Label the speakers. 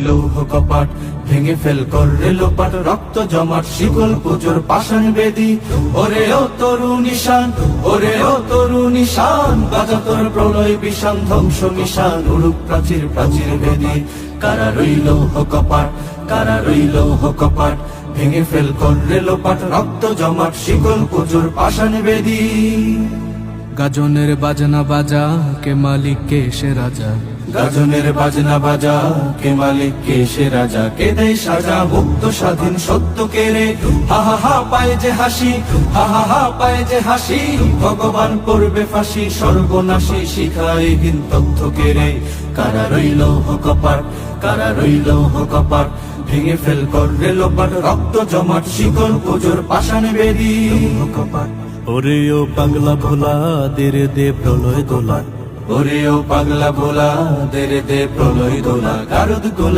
Speaker 1: লৌহ কপাট ভেঙে ফেল কররে লোপাট, রক্ত জমাট শিকল পুজোর পাষাণ বেদী। ওরে ও তরু নিশান, ওরে ও তরু নিশান, বাজা তোর প্রলয় বিষান, ধ্বংস নিশান উড়ুক প্রাচীর প্রাচীর বেদী। কারা রইল কপাট, কারা রইল কপাট, ভেঙে ফেল কররে লোপাট, রক্ত জমাট শিকল পুজোর পাষাণ বেদী।
Speaker 2: গাজনের বাজনা বাজা, কে মালিক কে সে রাজা।
Speaker 1: গাজনের বাজনা বাজা, কে মালিক কে সে রাজা। কে দেয় সাজা মুক্ত স্বাধীন সত্য কে রে, হা হা হা পায় যে হাসি, হা হা হা পায় যে হাসি। ভগবান করবে ফাঁসি, সর্বনাশী শিখাইহীন তথ্য কে রে। কারা রইল কপাট, কারা রইল কপাট, ভেঙে ফেল কররে লোপাট, রক্ত জমাট শিকল পুজোর পাষাণ বেদী। কপাট
Speaker 2: ওরে ও পাগলা ভোলা, দেরে দে প্রলয় দোলা।
Speaker 1: ওরে ও পাগলা ভোলা, দে রে দে প্রলয় দোলা। গারদ গোলা